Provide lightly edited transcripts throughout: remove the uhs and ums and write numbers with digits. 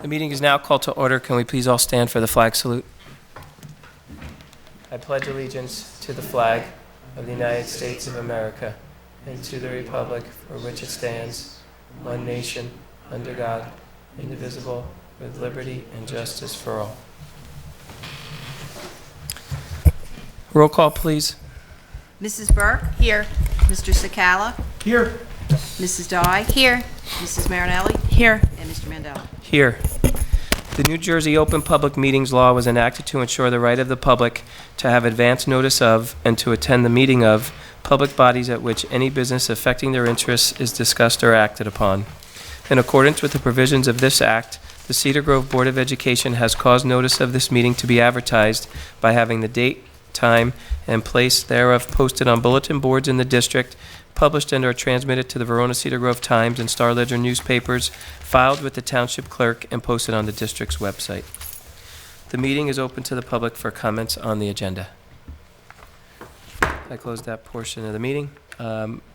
The meeting is now called to order. Can we please all stand for the flag salute? I pledge allegiance to the flag of the United States of America and to the republic for which it stands, one nation, under God, indivisible, with liberty and justice for all. Roll call, please. Mrs. Burke? Here. Mr. Sakala? Here. Mrs. Dye? Here. Mrs. Marinelli? Here. And Mr. Mandela? Here. The New Jersey Open Public Meetings Law was enacted to ensure the right of the public to have advance notice of and to attend the meeting of public bodies at which any business affecting their interests is discussed or acted upon. In accordance with the provisions of this act, the Cedar Grove Board of Education has caused notice of this meeting to be advertised by having the date, time, and place thereof posted on bulletin boards in the district, published and or transmitted to the Verona Cedar Grove Times and Star Ledger newspapers, filed with the township clerk, and posted on the district's website. The meeting is open to the public for comments on the agenda. I close that portion of the meeting.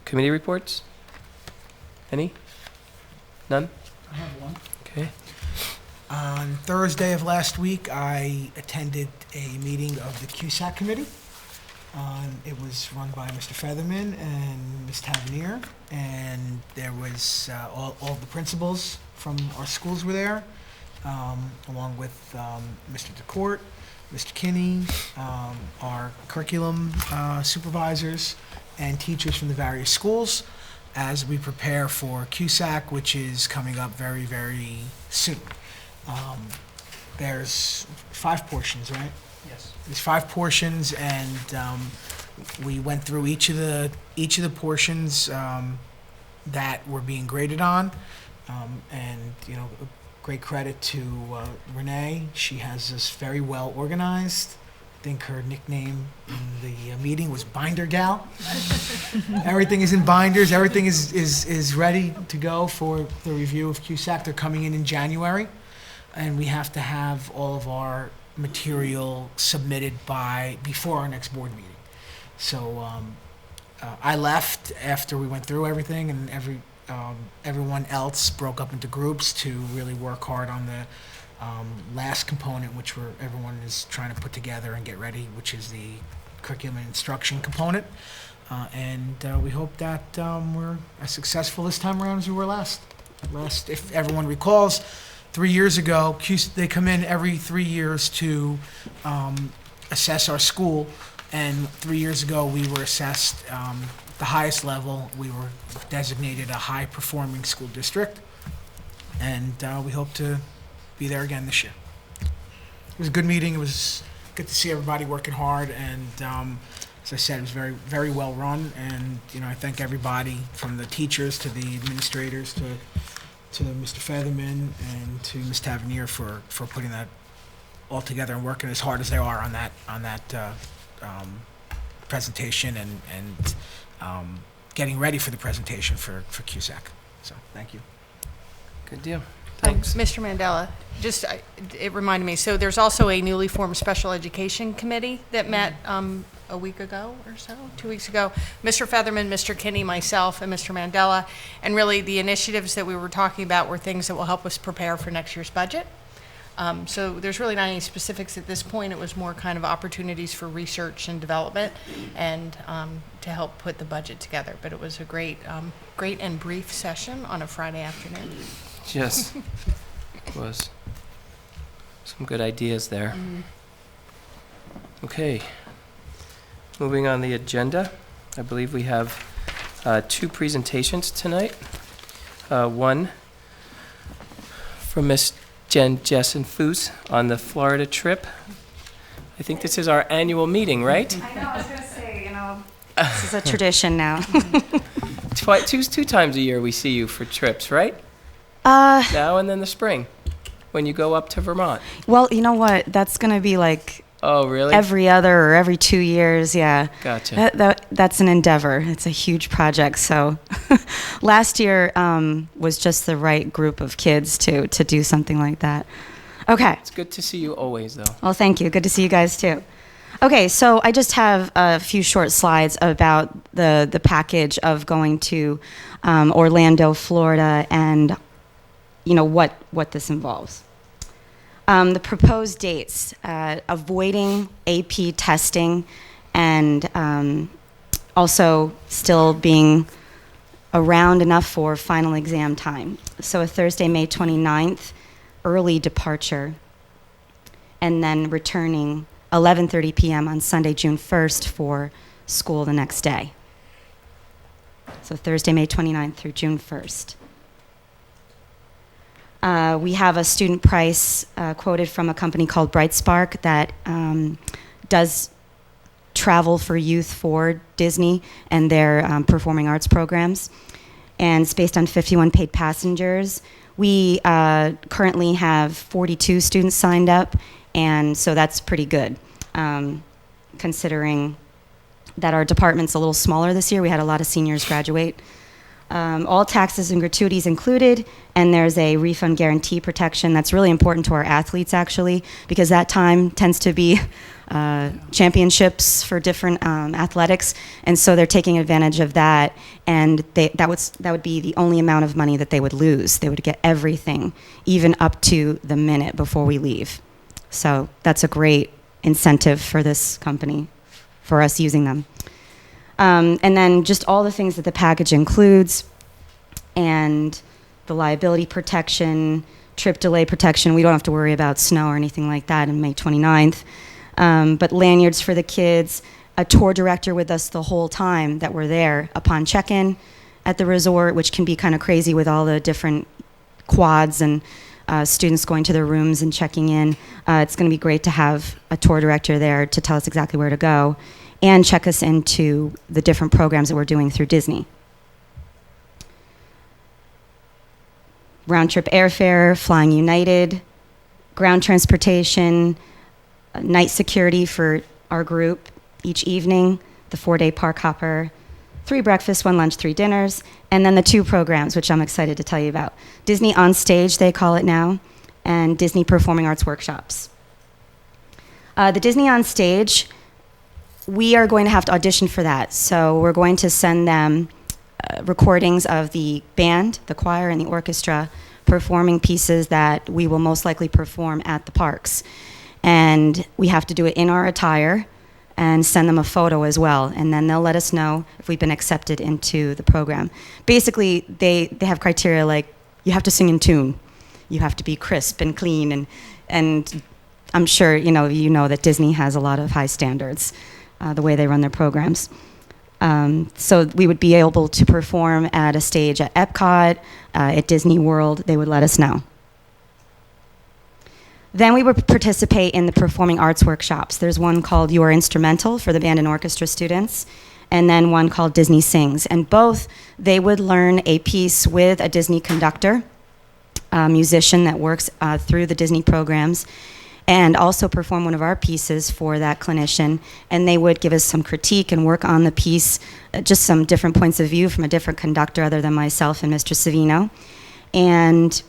Committee reports? Any? None? I have one. Okay. On Thursday of last week, I attended a meeting of the CUSAC committee. It was run by Mr. Featherman and Ms. Tavernier, and there was all the principals from our schools were there, along with Mr. DeCourt, Mr. Kinney, our curriculum supervisors, and teachers from the various schools as we prepare for CUSAC, which is coming up very, very soon. There's 5 portions, right? Yes. There's 5 portions, and we went through each of the portions that were being graded on, and great credit to Renee. She has us very well organized. I think her nickname in the meeting was Binder Gal. Everything is in binders. Everything is ready to go for the review of CUSAC. They're coming in January, and we have to have all of our material submitted before our next board meeting. So I left after we went through everything, and everyone else broke up into groups to really work hard on the last component, which everyone is trying to put together and get ready, which is the curriculum and instruction component. And we hope that we're as successful this time around as we were last. If everyone recalls, 3 years ago, they come in every 3 years to assess our school, and 3 years ago we were assessed the highest level. We were designated a high-performing school district, and we hope to be there again this year. It was a good meeting. It was good to see everybody working hard, and as I said, it was very, very well run, and I thank everybody from the teachers to the administrators to Mr. Featherman and to Ms. Tavernier for putting that all together and working as hard as they are on that presentation and getting ready for the presentation for CUSAC. So thank you. Good deal. Thanks. Mr. Mandela, it reminded me, so there's also a newly formed special education committee that met a week ago or so, 2 weeks ago. Mr. Featherman, Mr. Kinney, myself, and Mr. Mandela. And really the initiatives that we were talking about were things that will help us prepare for next year's budget. So there's really not any specifics at this point. It was more kind of opportunities for research and development and to help put the budget together. But it was a great and brief session on a Friday afternoon. Yes. It was. Some good ideas there. Okay. Moving on the agenda, I believe we have 2 presentations tonight. One from Miss Jen Jessen Foos on the Florida trip. I think this is our annual meeting, right? I know, I was going to say, this is a tradition now. Two times a year we see you for trips, right? Now and then the spring, when you go up to Vermont. Well, you know what? That's going to be like Oh, really? every other or every 2 years, yeah. Gotcha. That's an endeavor. It's a huge project. So last year was just the right group of kids to do something like that. Okay. It's good to see you always, though. Well, thank you. Good to see you guys, too. Okay, so I just have a few short slides about the package of going to Orlando, Florida, and what this involves. The proposed dates, avoiding AP testing and also still being around enough for final exam time. So a Thursday, May 29th, early departure, and then returning 11:30 p.m. on Sunday, June 1st for school the next day. So Thursday, May 29th through June 1st. We have a student price quoted from a company called Bright Spark that does travel for youth for Disney and their performing arts programs. And it's based on 51 paid passengers. We currently have 42 students signed up, and so that's pretty good, considering that our department's a little smaller this year. We had a lot of seniors graduate. All taxes and gratuities included, and there's a refund guarantee protection that's really important to our athletes, actually, because that time tends to be championships for different athletics, and so they're taking advantage of that, and that would be the only amount of money that they would lose. They would get everything, even up to the minute before we leave. So that's a great incentive for this company, for us using them. And then just all the things that the package includes, and the liability protection, trip delay protection. We don't have to worry about snow or anything like that on May 29th. But lanyards for the kids, a tour director with us the whole time that we're there upon check-in at the resort, which can be kind of crazy with all the different quads and students going to their rooms and checking in. It's going to be great to have a tour director there to tell us exactly where to go and check us into the different programs that we're doing through Disney. Round-trip airfare, flying United, ground transportation, night security for our group each evening, the 4-day park hopper, 3 breakfasts, 1 lunch, 3 dinners, and then the 2 programs, which I'm excited to tell you about. Disney On Stage, they call it now, and Disney Performing Arts Workshops. The Disney On Stage, we are going to have to audition for that. So we're going to send them recordings of the band, the choir, and the orchestra performing pieces that we will most likely perform at the parks. And we have to do it in our attire and send them a photo as well. And then they'll let us know if we've been accepted into the program. Basically, they have criteria like you have to sing in tune. You have to be crisp and clean. And I'm sure you know that Disney has a lot of high standards, the way they run their programs. So we would be able to perform at a stage at Epcot, at Disney World. They would let us know. Then we would participate in the performing arts workshops. There's one called You Are Instrumental for the band and orchestra students, and then one called Disney Sings. And both, they would learn a piece with a Disney conductor, a musician that works through the Disney programs, and also perform one of our pieces for that clinician. And they would give us some critique and work on the piece, just some different points of view from a different conductor other than myself and Mr. Savino. And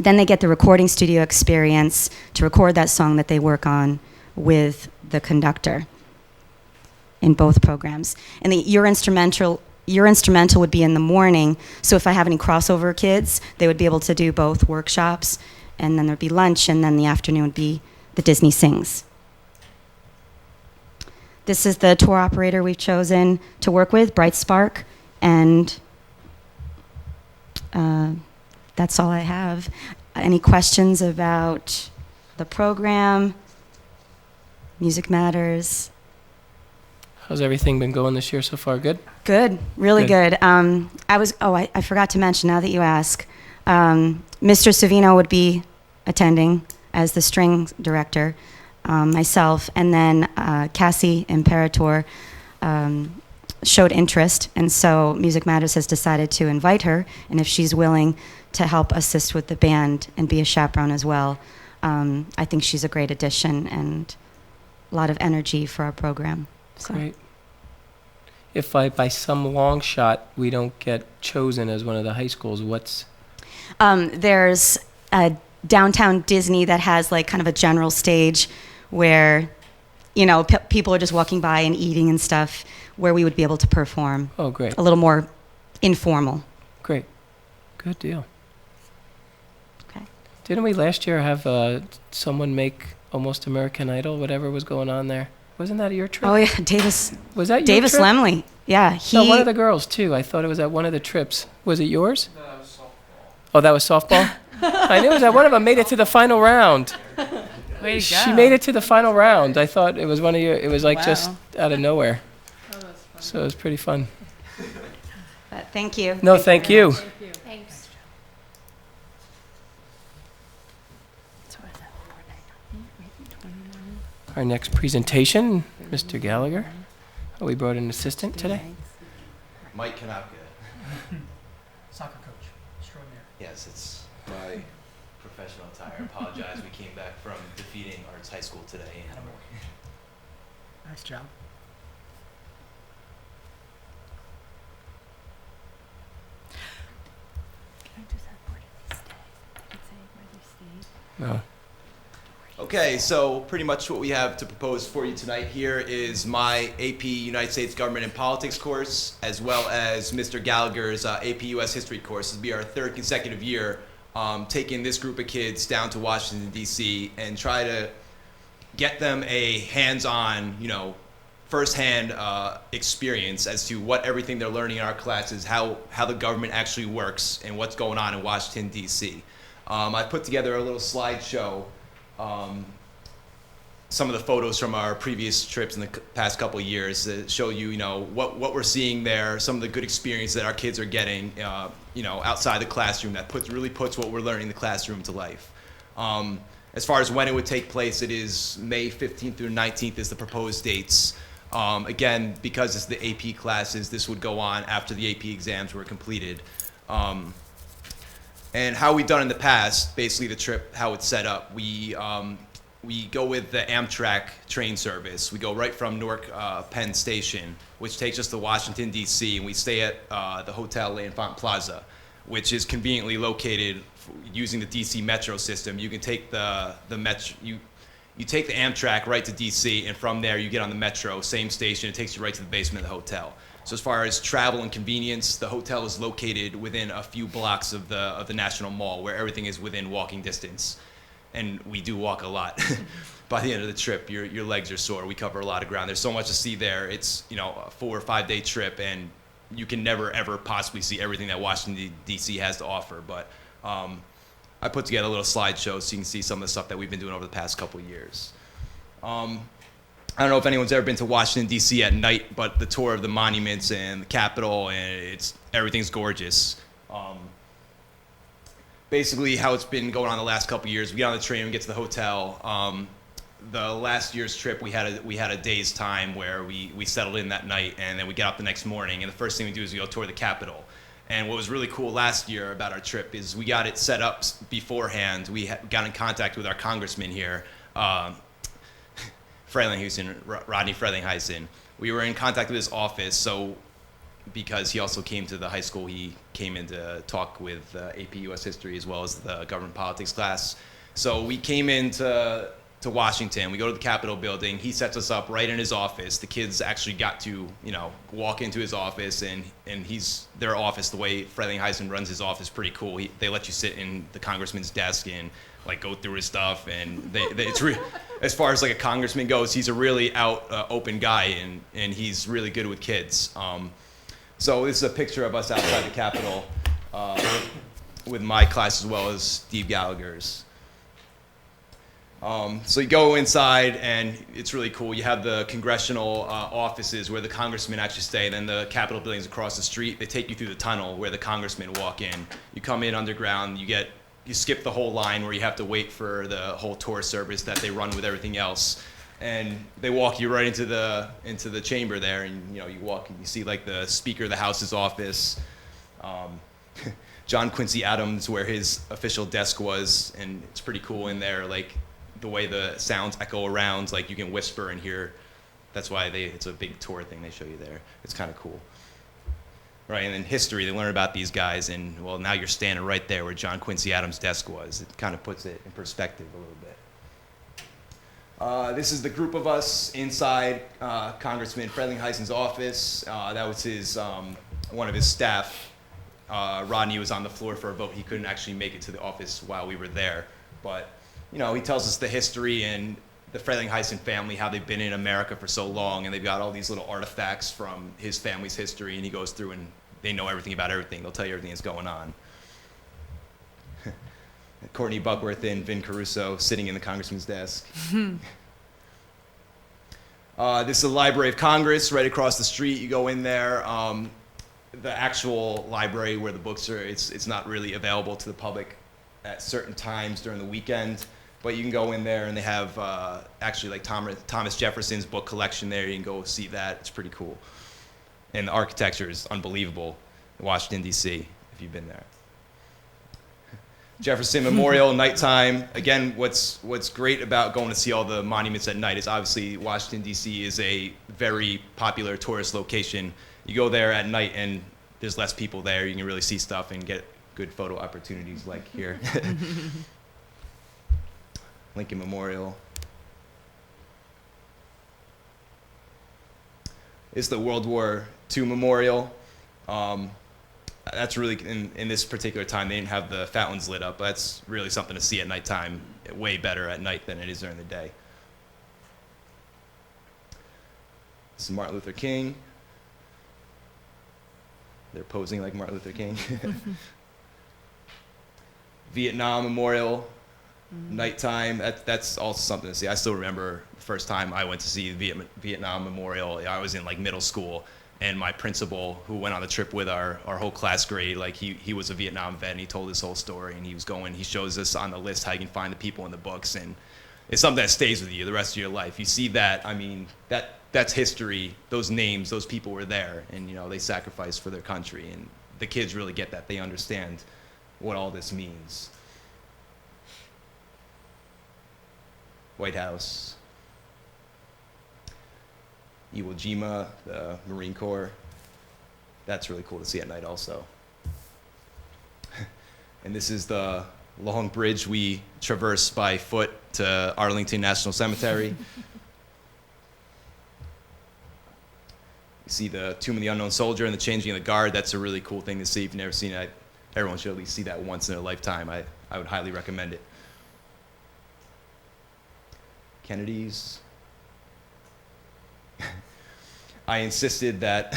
then they get the recording studio experience to record that song that they work on with the conductor in both programs. And your instrumental would be in the morning, so if I have any crossover kids, they would be able to do both workshops, and then there'd be lunch, and then the afternoon would be the Disney Sings. This is the tour operator we've chosen to work with, Bright Spark, and that's all I have. Any questions about the program, Music Matters? How's everything been going this year so far? Good? Good, really good. I forgot to mention, now that you ask, Mr. Savino would be attending as the string director, myself, and then Cassie Imperator showed interest, and so Music Matters has decided to invite her, and if she's willing to help assist with the band and be a chaperone as well, I think she's a great addition and a lot of energy for our program. So. Great. If by some long shot we don't get chosen as one of the high schools, what's... There's a downtown Disney that has like kind of a general stage where, people are just walking by and eating and stuff, where we would be able to perform. Oh, great. A little more informal. Great. Good deal. Okay. Didn't we last year have someone make Almost American Idol, whatever was going on there? Wasn't that your trip? Oh yeah, Davis. Was that your Davis trip? Lemley. Yeah, No, one of the girls too. I thought it was at one of the trips. Was it yours? No, that was softball. Oh, that was softball? I knew it was that one of them made it to the final round. Way to She made it to the final round. I thought it was one of your, it was like just out of nowhere. So it was pretty fun. Thank you. No, thank you. Thanks. Our next presentation, Mr. Gallagher. Oh, we brought an assistant today. Mike Kanapka. Soccer coach, extraordinary. Yes, it's my professional attire. I apologize. We came back from defeating Arts High School today. And Nice job. Oh, okay, so pretty much what we have to propose for you tonight here is my AP United States Government and Politics course, as well as Mr. Gallagher's AP US History course. This will be our third consecutive year taking this group of kids down to Washington, D.C. and try to get them a hands-on, firsthand experience as to what everything they're learning in our classes, how the government actually works, and what's going on in Washington, D.C. I put together a little slideshow, some of the photos from our previous trips in the past couple of years that show you, what we're seeing there, some of the good experience that our kids are getting, outside the classroom that really puts what we're learning in the classroom to life. As far as when it would take place, it is May 15th through 19th is the proposed dates. Again, because it's the AP classes, this would go on after the AP exams were completed. And how we've done in the past, basically the trip, how it's set up, we go with the Amtrak train service. We go right from Newark Penn Station, which takes us to Washington, D.C., and we stay at the Hotel L'Enfant Plaza, which is conveniently located using the D.C. Metro system. You can take the Metro, you take the Amtrak right to D.C., and from there you get on the Metro, same station, it takes you right to the basement of the hotel. So as far as travel and convenience, the hotel is located within a few blocks of the National Mall, where everything is within walking distance. And we do walk a lot. By the end of the trip, your legs are sore. We cover a lot of ground. There's so much to see there. It's a 4 or 5 day trip, and you can never ever possibly see everything that Washington D.C. has to offer. But I put together a little slideshow so you can see some of the stuff that we've been doing over the past couple of years. I don't know if anyone's ever been to Washington, D.C. at night, but the tour of the monuments and the Capitol, and everything's gorgeous. Basically, how it's been going on the last couple of years, we get on the train, we get to the hotel. The last year's trip, we had a day's time where we settled in that night, and then we get up the next morning, and the first thing we do is we go tour the Capitol. And what was really cool last year about our trip is we got it set up beforehand. We got in contact with our congressman here, Rodney Frelinghuysen. We were in contact with his office, so because he also came to the high school, he came in to talk with AP US History as well as the government politics class. So we came into Washington. We go to the Capitol building. He sets us up right in his office. The kids actually got to, walk into his office, and their office, the way Frelinghuysen runs his office, pretty cool. They let you sit in the congressman's desk and go through his stuff, and as far as a congressman goes, he's a really open guy, and he's really good with kids. So this is a picture of us outside the Capitol with my class as well as Steve Gallagher's. So you go inside, and it's really cool. You have the congressional offices where the congressmen actually stay, and then the Capitol building's across the street. They take you through the tunnel where the congressmen walk in. You come in underground, you skip the whole line where you have to wait for the whole tour service that they run with everything else. And they walk you right into the chamber there, and you walk and you see the Speaker of the House's office, John Quincy Adams, where his official desk was, and it's pretty cool in there, the way the sounds echo around, you can whisper and hear. That's why it's a big tour thing they show you there. It's kind of cool. Right, and in history, they learn about these guys, and well, now you're standing right there where John Quincy Adams' desk was. It kind of puts it in perspective a little bit. This is the group of us inside Congressman Frelinghuysen's office. That was one of his staff. Rodney was on the floor for a vote. He couldn't actually make it to the office while we were there. But, you know, he tells us the history and the Frelinghuysen family, how they've been in America for so long, and they've got all these little artifacts from his family's history, and he goes through and they know everything about everything. They'll tell you everything that's going on. Courtney Buckworth and Vin Caruso sitting in the congressman's desk. This is the Library of Congress right across the street. You go in there. The actual library where the books are, it's not really available to the public at certain times during the weekend. But you can go in there, and they have actually like Thomas Jefferson's book collection there. You can go see that. It's pretty cool. And the architecture is unbelievable in Washington, D.C., if you've been there. Jefferson Memorial, nighttime. Again, what's great about going to see all the monuments at night is obviously Washington, D.C. is a very popular tourist location. You go there at night, and there's less people there. You can really see stuff and get good photo opportunities like here. Lincoln Memorial. It's the World War II Memorial. That's really, in this particular time, they didn't have the fountains lit up. But that's really something to see at nighttime, way better at night than it is during the day. This is Martin Luther King. They're posing like Martin Luther King. Vietnam Memorial, nighttime. That's also something to see. I still remember the first time I went to see the Vietnam Memorial. I was in like middle school, and my principal, who went on the trip with our whole class grade, like he was a Vietnam vet, and he told his whole story, and he shows us on the list how you can find the people in the books, and it's something that stays with you the rest of your life. You see that, I mean, that's history. Those names, those people were there, and you know, they sacrificed for their country, and the kids really get that. They understand what all this means. White House. Iwo Jima, the Marine Corps. That's really cool to see at night also. And this is the long bridge we traverse by foot to Arlington National Cemetery. You see the Tomb of the Unknown Soldier and the Changing of the Guard. That's a really cool thing to see. If you've never seen it, everyone should at least see that once in their lifetime. I would highly recommend it. Kennedy's. I insisted that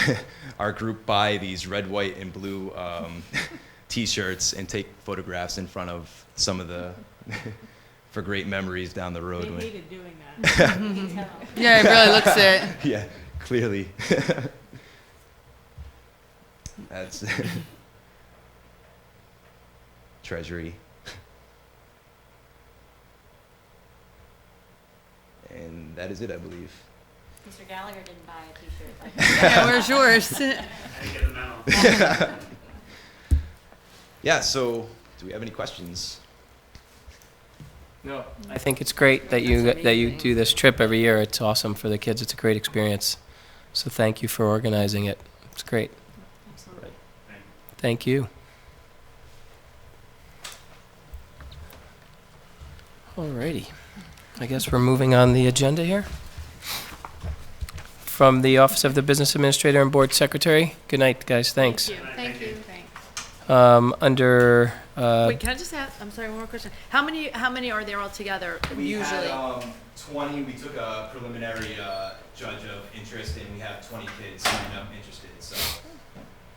our group buy these red, white, and blue T-shirts and take photographs in front of some of the, for great memories down the road. They hated doing that. Yeah, it really looks it. Yeah, clearly. That's Treasury. And that is it, I believe. Mr. Gallagher didn't buy a T-shirt. Yeah, where's yours? I didn't get the memo. Yeah, so do we have any questions? No. I think it's great that you do this trip every year. It's awesome for the kids. It's a great experience. So thank you for organizing it. It's great. Absolutely. Thank you. Alrighty. I guess we're moving on the agenda here. From the Office of the Business Administrator and Board Secretary. Good night, guys. Thanks. Thank you. Under Wait, can I just ask, I'm sorry, one more question. How many are there altogether usually? We had 20. We took a preliminary judge of interest, and we have 20 kids signed up interested. So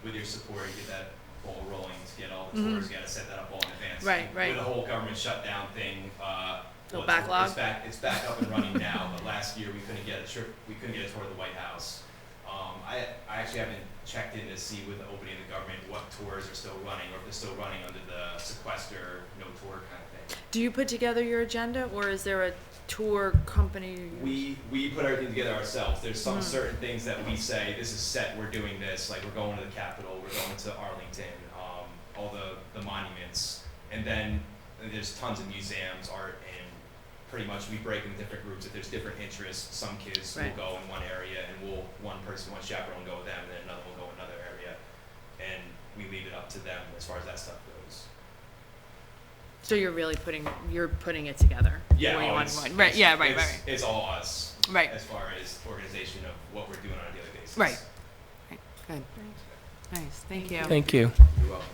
with your support, you get that ball rolling to get all the tours. You got to set that up all in advance. Right. With the whole government shutdown thing. No backlog? It's back up and running now, but last year we couldn't get a tour of the White House. I actually haven't checked in to see with the opening of the government what tours are still running, or if they're still running under the sequester, no tour kind of thing. Do you put together your agenda, or is there a tour company? We put everything together ourselves. There's some certain things that we say, this is set, we're doing this, like we're going to the Capitol, we're going to Arlington, all the monuments, and then there's tons of museums, art, and pretty much we break into different groups. If there's different interests, some kids will go in one area, and one chaperone will go with them, and then another will go in another area, and we leave it up to them as far as that stuff goes. So you're putting it together? Yeah, Where you want- it's, right. it's- Yeah, right. It's all us, Right. as far as organization of what we're doing on a daily basis. Right. Good. Nice. Thank you. thank you. You're welcome.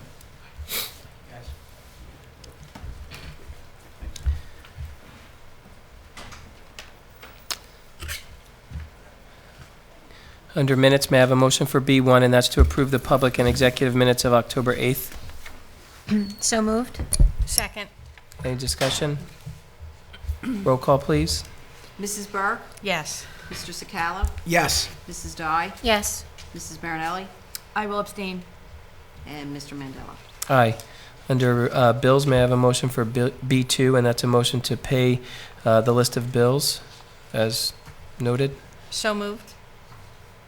Under minutes, may I have a motion for B1, and that's to approve the public and executive minutes of October 8th? So moved. Second. Any discussion? Roll call, please. Mrs. Burke? Yes. Mr. Sakala? Yes. Mrs. Dye? Yes. Mrs. Marinelli? I will abstain. And Mr. Mandela. Aye. Under bills, may I have a motion for B2, and that's a motion to pay the list of bills as noted? So moved.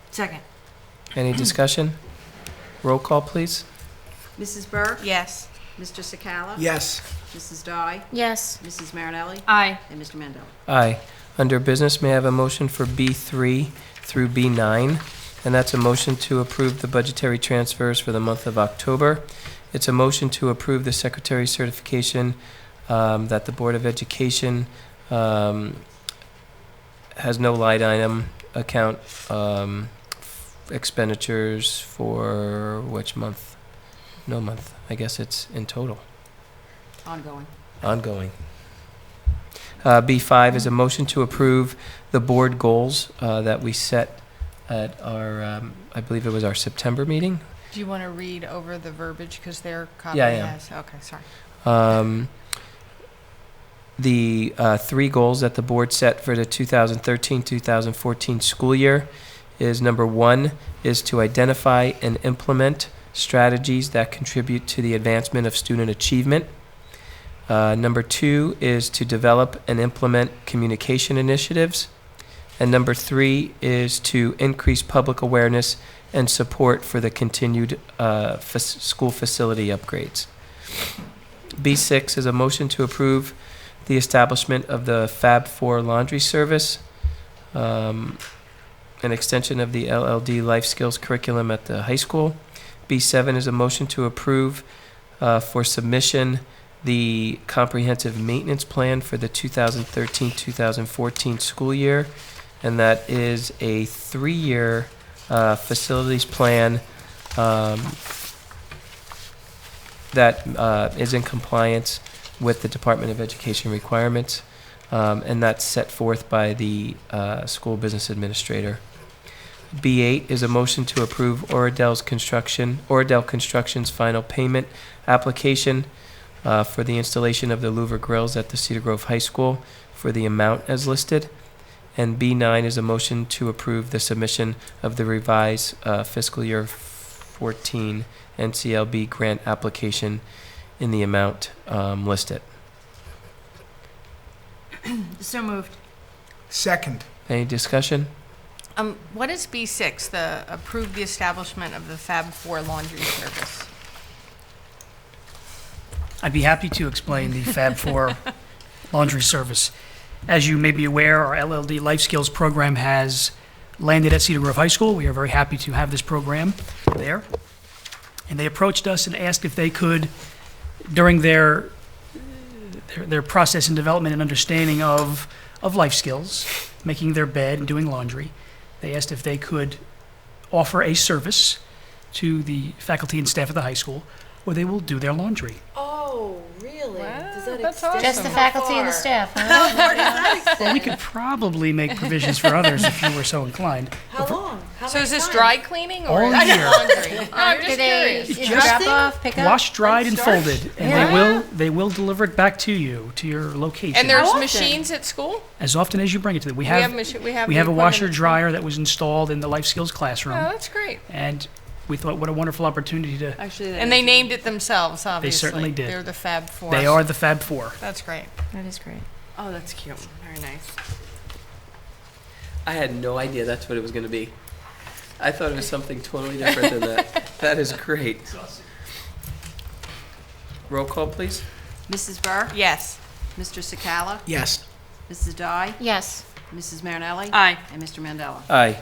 Second. Any discussion? Roll call, please. Mrs. Burke? Yes. Mr. Sakala? Yes. Mrs. Dye? Yes. Mrs. Marinelli? Aye. And Mr. Mandela. Aye. Under business, may I have a motion for B3 through B9? And that's a motion to approve the budgetary transfers for the month of October. It's a motion to approve the secretary's certification that the Board of Education has no line item account expenditures for which month? No month. I guess it's in total. Ongoing. Ongoing. B5 is a motion to approve the board goals that we set at our, I believe it was our September meeting. Do you want to read over the verbiage because their copy Yeah, I am. has? Okay, sorry. The three goals that the board set for the 2013-2014 school year is number 1 is to identify and implement strategies that contribute to the advancement of student achievement. Number 2 is to develop and implement communication initiatives. And number 3 is to increase public awareness and support for the continued school facility upgrades. B6 is a motion to approve the establishment of the Fab 4 laundry service, an extension of the LLD life skills curriculum at the high school. B7 is a motion to approve for submission the comprehensive maintenance plan for the 2013-2014 school year, and that is a 3-year facilities plan that is in compliance with the Department of Education requirements, and that's set forth by the school business administrator. B8 is a motion to approve Oradell Construction's final payment application for the installation of the louver grills at the Cedar Grove High School for the amount as listed. And B9 is a motion to approve the submission of the revised fiscal year 14 NCLB grant application in the amount listed. So moved. Second. Any discussion? What is B6, the approve the establishment of the Fab 4 laundry service? I'd be happy to explain the Fab 4 laundry service. As you may be aware, our LLD Life Skills program has landed at Cedar Grove High School. We are very happy to have this program there. And they approached us and asked if they could, during their process and development and understanding of life skills, making their bed and doing laundry, they asked if they could offer a service to the faculty and staff at the high school where they will do their laundry. Oh, really? Does that that's extend awesome. Just the how faculty and the far? staff, huh? Well, we could probably make provisions for others if you were so inclined. How long? How So much is this time? dry cleaning or All is it year. laundry? I'm Do just they curious. drop off, pick up? Washed, dried, and Starch? folded, and Yeah. they will deliver it back to you, to your location. And there's How often? machines at school? as often as you bring it to them. We We have have the a washer equipment. dryer that was installed in the life skills Oh, classroom, that's great. and we thought what a wonderful opportunity to. Actually, And they named it themselves, obviously. certainly did. They're the Fab 4. They are the Fab 4. That's great. That is great. Oh, that's cute. Very nice. I had no idea that's what it was going to be. I thought it was something totally different than that. That is great. Roll call, please. Mrs. Burke? Yes. Mr. Sakala? Yes. Mrs. Dye? Yes. Mrs. Marinelli? Aye. And Mr. Mandela. Aye.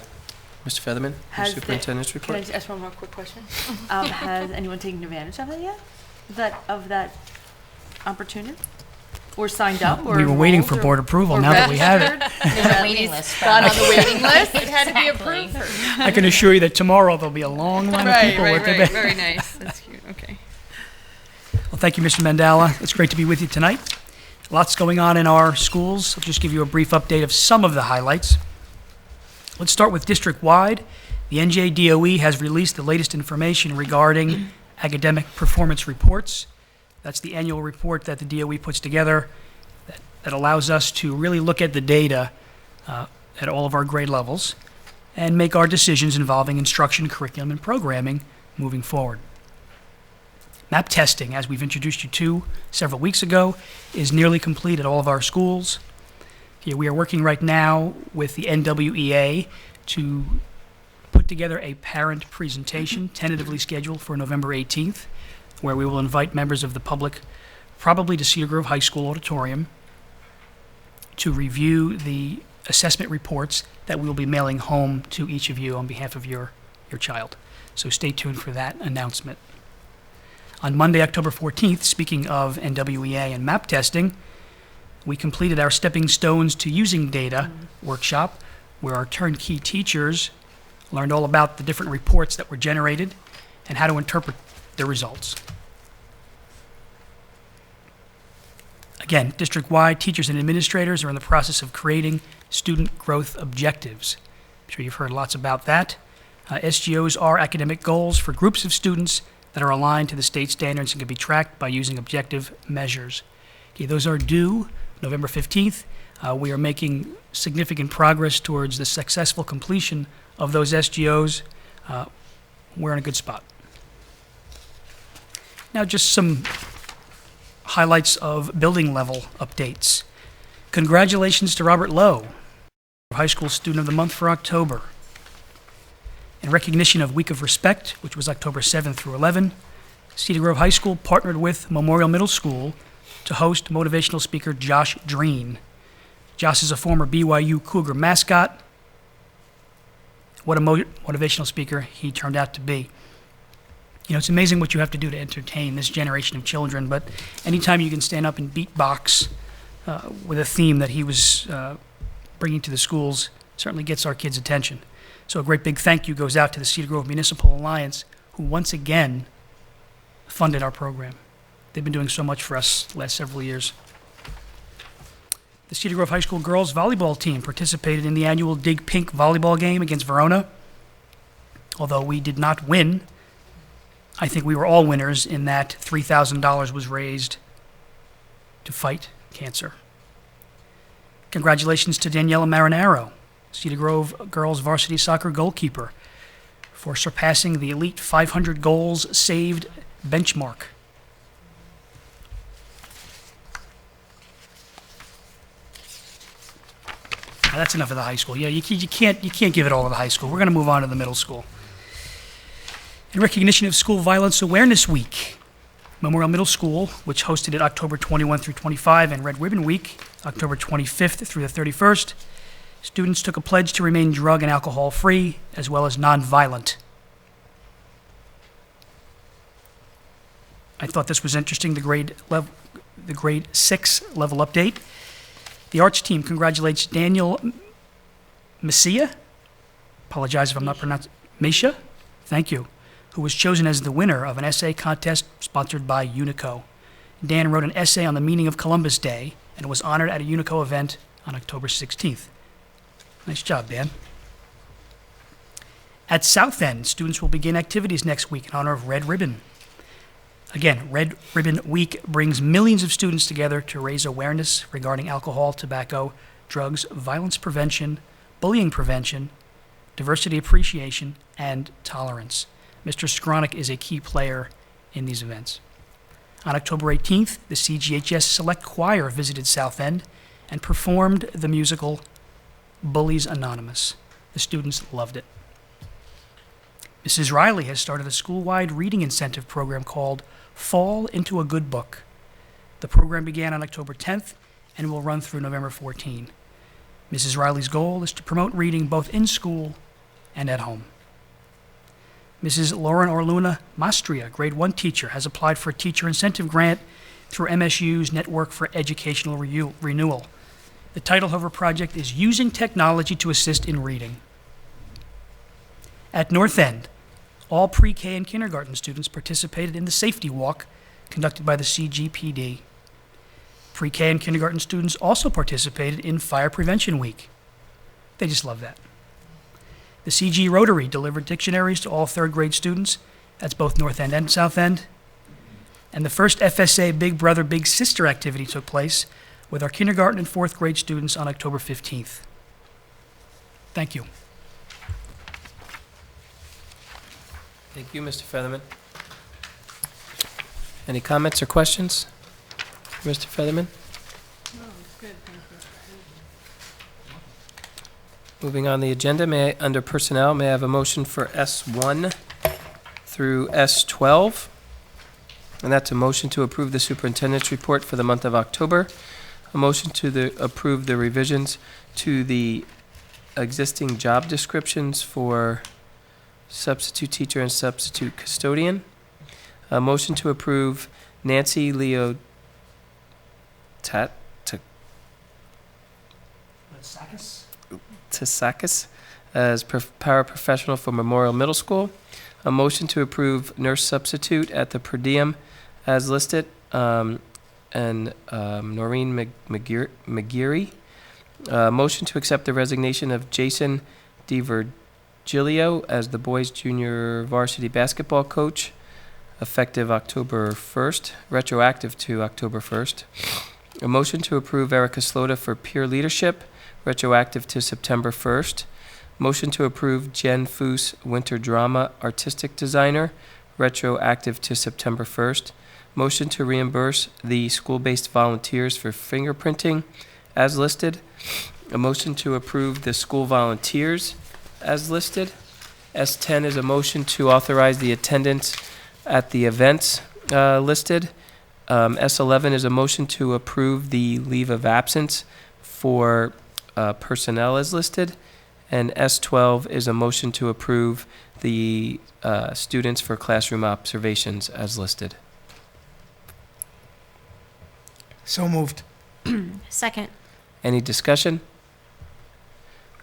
Mr. Featherman, your Has the- superintendent's Can I report? just ask one more quick question? Has anyone taken advantage of it yet? Of that opportunity? Or signed up, or We were waiting for enrolled, or- board approval. or Now that we have it, registered? There's a At waiting least list, Gone on probably. the waiting list? It had to be approved first. I can assure you that tomorrow there'll be a long line of people with their bed. Very nice. That's cute. Okay. Well, thank you, Mr. Mandela. It's great to be with you tonight. Lots going on in our schools. I'll just give you a brief update of some of the highlights. Let's start with district-wide. The NJDOE has released the latest information regarding academic performance reports. That's the annual report that the DOE puts together that allows us to really look at the data at all of our grade levels and make our decisions involving instruction, curriculum, and programming moving forward. MAP testing, as we've introduced you to several weeks ago, is nearly complete at all of our schools. Here we are working right now with the NWEA to put together a parent presentation, tentatively scheduled for November 18th, where we will invite members of the public, probably to Cedar Grove High School auditorium, to review the assessment reports that we will be mailing home to each of you on behalf of your child. So stay tuned for that announcement. On Monday, October 14th, speaking of NWEA and MAP testing, we completed our Stepping Stones to Using Data workshop, where our turnkey teachers learned all about the different reports that were generated and how to interpret the results. Again, district-wide, teachers and administrators are in the process of creating student growth objectives. I'm sure you've heard lots about that. SGOs are academic goals for groups of students that are aligned to the state standards and can be tracked by using objective measures. Okay, those are due November 15th. We are making significant progress towards the successful completion of those SGOs. We're in a good spot. Now, just some highlights of building level updates. Congratulations to Robert Lowe, High School Student of the Month for October. In recognition of Week of Respect, which was October 7th through 11, Cedar Grove High School partnered with Memorial Middle School to host motivational speaker Josh Dreen. Josh is a former BYU Cougar mascot. What a motivational speaker he turned out to be. You know, it's amazing what you have to do to entertain this generation of children, but anytime you can stand up and beatbox with a theme that he was bringing to the schools certainly gets our kids' attention. So a great big thank you goes out to the Cedar Grove Municipal Alliance, who once again funded our program. They've been doing so much for us the last several years. The Cedar Grove High School girls volleyball team participated in the annual Dig Pink volleyball game against Verona. Although we did not win, I think we were all winners in that $3,000 was raised to fight cancer. Congratulations to Daniela Marinaro, Cedar Grove girls varsity soccer goalkeeper, for surpassing the elite 500 goals saved benchmark. Now, that's enough of the high school. Yeah, you can't give it all to the high school. We're going to move on to the middle school. In recognition of School Violence Awareness Week, Memorial Middle School, which hosted it October 21 through 25, and Red Ribbon Week, October 25th through the 31st, students took a pledge to remain drug and alcohol free, as well as nonviolent. I thought this was interesting, the grade 6 level update. The arts team congratulates Daniel Messia, apologize if I'm not pronouncing, Messia, thank you, who was chosen as the winner of an essay contest sponsored by Unico. Dan wrote an essay on the meaning of Columbus Day and was honored at a Unico event on October 16th. Nice job, Dan. At South End, students will begin activities next week in honor of Red Ribbon. Again, Red Ribbon Week brings millions of students together to raise awareness regarding alcohol, tobacco, drugs, violence prevention, bullying prevention, diversity appreciation, and tolerance. Mr. Skronik is a key player in these events. On October 18th, the CGHS Select Choir visited South End and performed the musical Bullies Anonymous. The students loved it. Mrs. Riley has started a school-wide reading incentive program called Fall into a Good Book. The program began on October 10th and will run through November 14. Mrs. Riley's goal is to promote reading both in school and at home. Mrs. Lauren Orluna Mastria, grade 1 teacher, has applied for a teacher incentive grant through MSU's Network for Educational Renewal. The title of her project is Using Technology to Assist in Reading. At North End, all pre-K and kindergarten students participated in the safety walk conducted by the CGPD. Pre-K and kindergarten students also participated in Fire Prevention Week. They just love that. The CG Rotary delivered dictionaries to all third grade students. That's both North End and South End. And the first FSA Big Brother Big Sister activity took place with our kindergarten and fourth grade students on October 15th. Thank you. Thank you, Mr. Featherman. Any comments or questions, Mr. Featherman? No, it's good, thank you. Moving on the agenda, under Personnel, may I have a motion for S1 through S12? And that's a motion to approve the superintendent's report for the month of October, a motion to approve the revisions to the existing job descriptions for substitute teacher and substitute custodian, a motion to approve Nancy Leo Tsakis as paraprofessional for Memorial Middle School, a motion to approve nurse substitute at the per diem as listed, and Noreen McGeary, a motion to accept the resignation of Jason DiVirgilio as the boys junior varsity basketball coach, effective October 1st, retroactive to October 1st. A motion to approve Erica Slota for peer leadership, retroactive to September 1st. Motion to approve Jen Foose, winter drama artistic designer, retroactive to September 1st. Motion to reimburse the school-based volunteers for fingerprinting as listed. A motion to approve the school volunteers as listed. S10 is a motion to authorize the attendance at the events listed. S11 is a motion to approve the leave of absence for personnel as listed. And S12 is a motion to approve the students for classroom observations as listed. So moved. Second. Any discussion?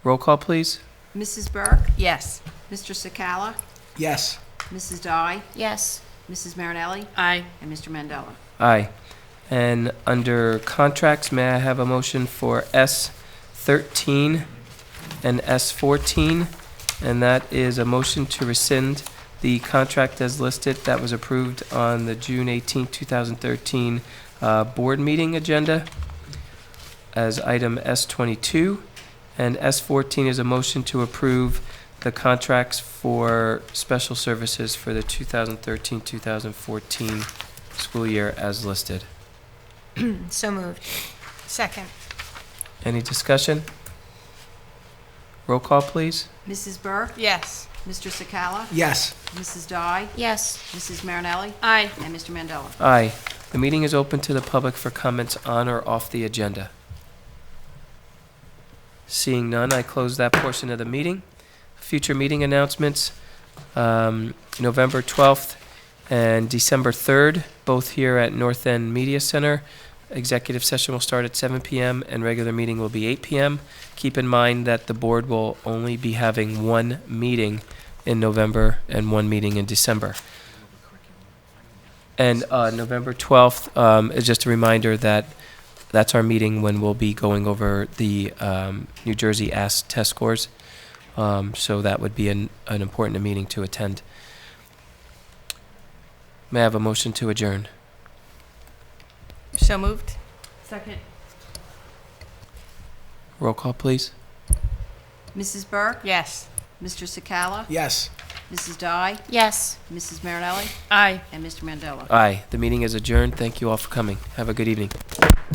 Roll call, please. Mrs. Burke? Yes. Mr. Sakala? Yes. Mrs. Dye? Yes. Mrs. Marinelli? Aye. And Mr. Mandela? Aye. And under contracts, may I have a motion for S13 and S14? And that is a motion to rescind the contract as listed that was approved on the June 18, 2013 board meeting agenda as item S22. And S14 is a motion to approve the contracts for special services for the 2013-2014 school year as listed. So moved. Second. Any discussion? Roll call, please. Mrs. Burke? Yes. Mr. Sakala? Yes. Mrs. Dye? Yes. Mrs. Marinelli? Aye. And Mr. Mandela? Aye. The meeting is open to the public for comments on or off the agenda. Seeing none, I close that portion of the meeting. Future meeting announcements, November 12th and December 3rd, both here at North End Media Center. Executive session will start at 7 p.m. and regular meeting will be 8 p.m. Keep in mind that the board will only be having one meeting in November and one meeting in December. And November 12th is just a reminder that that's our meeting when we'll be going over the New Jersey AST test scores. So that would be an important meeting to attend. May I have a motion to adjourn? So moved. Second. Roll call, please. Mrs. Burke? Yes. Mr. Sakala? Yes. Mrs. Dye? Yes. Mrs. Marinelli? Aye. And Mr. Mandela? Aye. The meeting is adjourned. Thank you all for coming. Have a good evening.